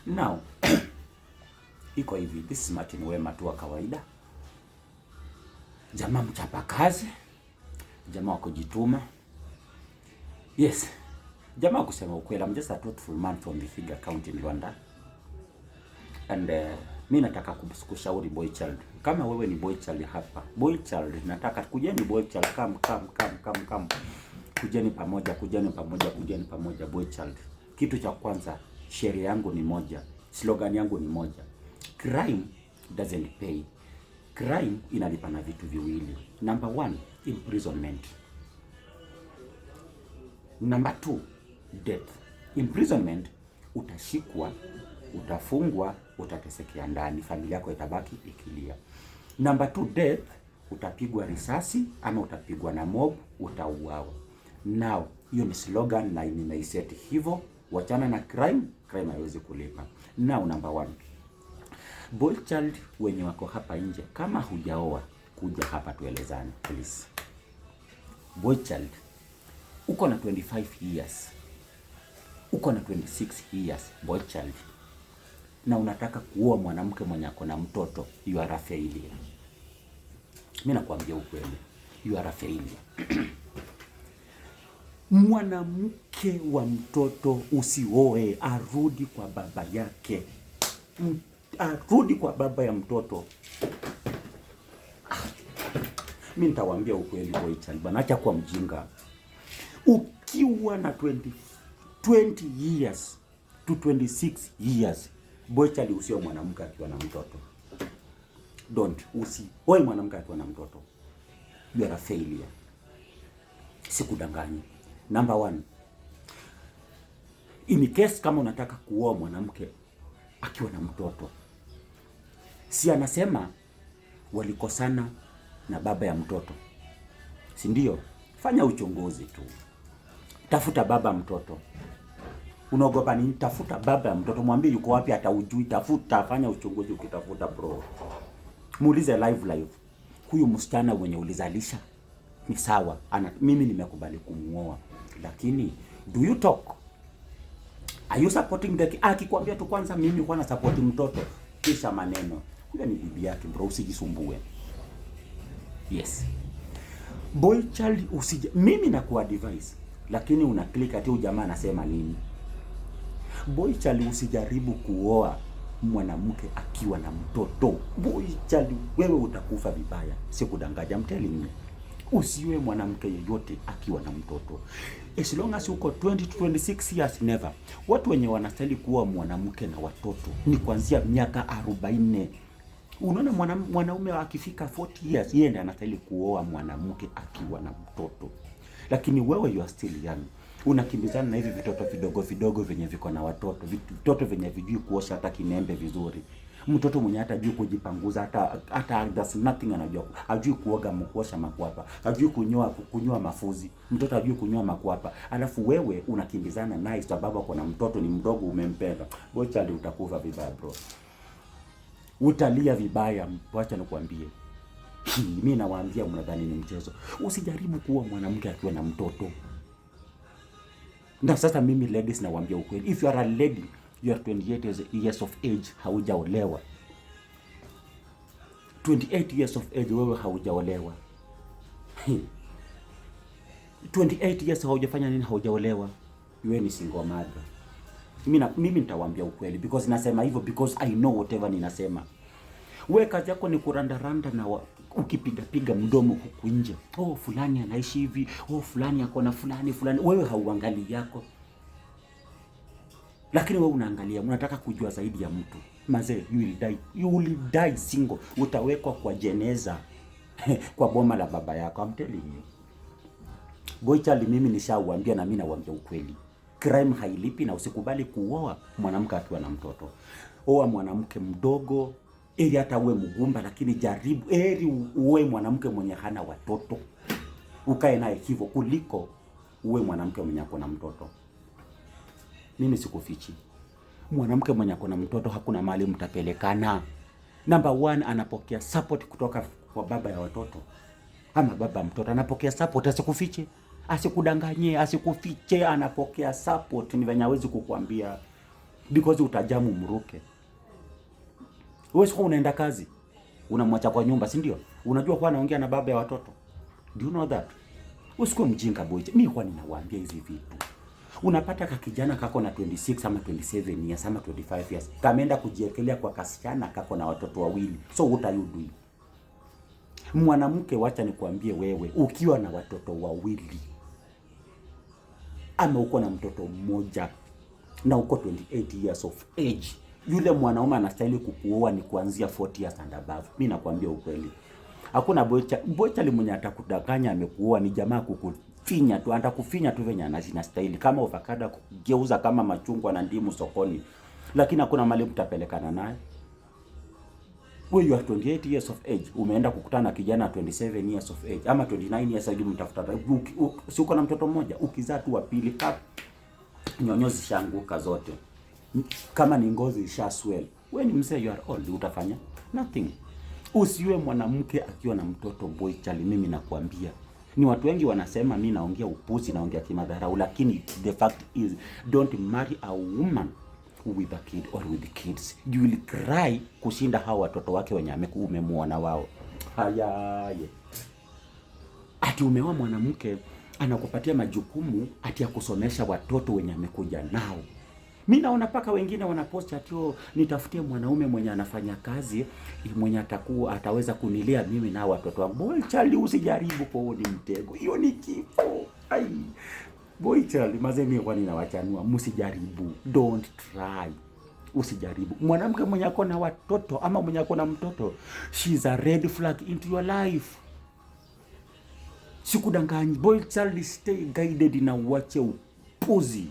Now iko hivi, this is Martin Wema tu wa kawaida, jamaa mchapa kazi, jamaa wa kujituma. Yes, jamaa kusema ukweli, I'm just a truthful man from the Vihiga County in Rwanda. And mimi nataka kushauri boy child. Kama wewe ni boy child hapa, boy child nataka kujeni boy child, come. Kujeni pamoja boy child. Kitu cha kwanza, sheria yangu ni moja, slogan yangu ni moja. Crime doesn't pay. Crime inalipa na vitu viwili. Number 1, imprisonment. Number 2, death. Imprisonment, utashikwa, utafungwa, utatesekea ndani, familia yako itabaki ikilia. Number 2, death, utapigwa risasi ama utapigwa na mob, utauawa. Now, hiyo ni slogan na nimeiseti hivyo, wachana na crime, crime haiwezi kulipa. Now, number 1, boy child wenye wako hapa nje, kama hujaoa, kuja hapa tuelezane please. Boy child, uko na 25 years, uko na 26 years, boy child, na unataka kuoa mwanamke mwenye ako na mtoto, you are a failure. Mimi nakwambia ukweli, you are a failure. Mwanamke wa mtoto usioe, arudi kwa baba yake. Arudi kwa baba ya mtoto. Mimi nitawaambia ukweli boy child, bana, acha kwa mjinga. Ukiwa na 20 years to 26 years, boy child, usio mwanamke akiwa na mtoto. Don't usioe mwanamke akiwa na mtoto. You are a failure. Sikudanganyi. Number 1, in case kama unataka kuoa mwanamke akiwa na mtoto, si anasema walikosana na baba ya mtoto, si ndio? Fanya uchunguzi tu, tafuta baba mtoto. Unaogopa nini? Tafuta baba ya mtoto, mwambie yuko wapi, hata ujui. Tafuta, fanya uchunguzi. Ukitafuta bro, muulize live, huyu msichana mwenye ulizalisha ni sawa, mimi nimekubali kumuoa, lakini do you talk? Are you supporting the akikwambia tu kwanza mimi kwa na support mtoto, kisha maneno, huyo ni bibi yake bro, usijisumbue. Yes, boy child, mimi nakuwa advice, lakini una click ati jamaa anasema nini. Boy child, usijaribu kuoa mwanamke akiwa na mtoto. Boy child, wewe utakufa vibaya, sikudanganya, I'm telling you. Usiwe mwanamke yeyote akiwa na mtoto. As long as uko 20 to 26 years, never. Watu wenye wanastahili kuoa mwanamke na watoto ni kuanzia miaka 40. Unaona mwanaume akifika 40 years, yeye ndiye anastahili kuoa mwanamke akiwa na mtoto. Lakini wewe you are still young. Unakimbizana na hivi vitoto vidogo venye viko na watoto. Vitoto venye vijui kuosha hata kinembe vizuri. Mtoto mwenye hata hajui kujipanguza, hata there's nothing anajua. Hajui kuoga, kuosha makwapa, hajui kunyoa mafuzi. Mtoto hajui kunyoa makwapa. Alafu wewe unakimbizana naye sababu kuna mtoto ni mdogo umempenda. Boy child, utakufa vibaya bro. Utalia vibaya, wacha nikwambie. Mimi nawaambia, mnadhani ni mchezo. Usijaribu kuwa mwanamke akiwa na mtoto. Na sasa mimi ladies nawaambia ukweli. If you are a lady, you are 28 years of age, haujaolewa. 28 years of age, wewe haujaolewa. 28 years haujafanya nini? Haujaolewa. Wewe ni single mother. Mimi nitawaambia ukweli because nasema hivyo because I know whatever ninasema. Wewe kazi yako ni kurandaranda na ukipiga mdomo huku nje. Oh, fulani anaishi hivi. Oh, fulani yako na fulani. Wewe hauangalii yako. Lakini wewe unaangalia, unataka kujua zaidi ya mtu. Mazee, you will die single. Utawekwa kwa jeneza kwa boma la baba yako. I'm telling you. Boy child, mimi nishauambia na mimi nawaambia ukweli. Crime hailipi, na usikubali kuoa mwanamke akiwa na mtoto. Oa mwanamke mdogo, ili hata uwe mgumba, lakini jaribu uwe mwanamke mwenye hana watoto. Ukae naye hivyo kuliko uwe mwanamke mwenye ako na mtoto. Mimi sikufichi. Mwanamke mwenye ako na mtoto hakuna mahali mtapelekana. Number 1, anapokea support kutoka kwa baba ya watoto. Ama baba mtoto anapokea support, asikufiche. Asikudanganye, asikufiche, anapokea support. Ni venye hawezi kukuambia because utajamu mruke. Wewe sio unaenda kazi, unamwacha kwa nyumba, si ndio? Unajua kwa anaongea na baba ya watoto. Do you know that? Usikuwe mjinga boy. Mimi kwa ninawaambia hizi vitu. Unapata kakijana kako na 26 ama 27 years ama 25 years. Kameenda kujiekelea kwa kasichana kako na watoto wawili. So what are you doing? Mwanamke, wacha nikwambie wewe, ukiwa na watoto wawili ama uko na mtoto mmoja na uko 28 years of age, yule mwanaume anastahili kukuoa ni kuanzia 40 years and above. Mimi nakwambia ukweli. Hakuna bocha mwenye atakudanganya amekuoa, ni jamaa kukufinya tu, atakufinya tu venye anastahili, kama avocado kugeuza kama machungwa na ndimu sokoni, lakini hakuna mali mtapelekana naye. Wewe you are 28 years of age, umeenda kukutana na kijana 27 years of age ama 29 years hadi mtafuta. Si uko na mtoto mmoja, ukizaa tu wa pili nyonyozi shanguka zote, kama ni ngozi isha swell. Wewe ni mzee, you are old, utafanya nothing. Usiwe mwanamke akiwa na mtoto boy chali. Mimi nakwambia, ni watu wengi wanasema mimi naongea upuzi, naongea kimadharau, lakini the fact is don't marry a woman with a kid or with kids. You will cry kushinda hao watoto wake wenye umemuona wao. Hayaye. Ati umeoa mwanamke anakupatia majukumu ati ya kusomesha watoto wenye amekuja nao. Mimi naona paka wengine wanapost ati nitafutie mwanaume mwenye anafanya kazi, mwenye ataweza kunilea mimi na watoto wangu. Boy chali, usijaribu kwa huo, ni mtego. Hiyo ni kifo. Ai. Boy chali, mazemi kwa nini nawachanua? Msijaribu. Don't try. Usijaribu. Mwanamke mwenye ako na watoto ama mwenye ako na mtoto, she's a red flag into your life. Sikudanganyi. Boy chali, stay guided na uache upuzi.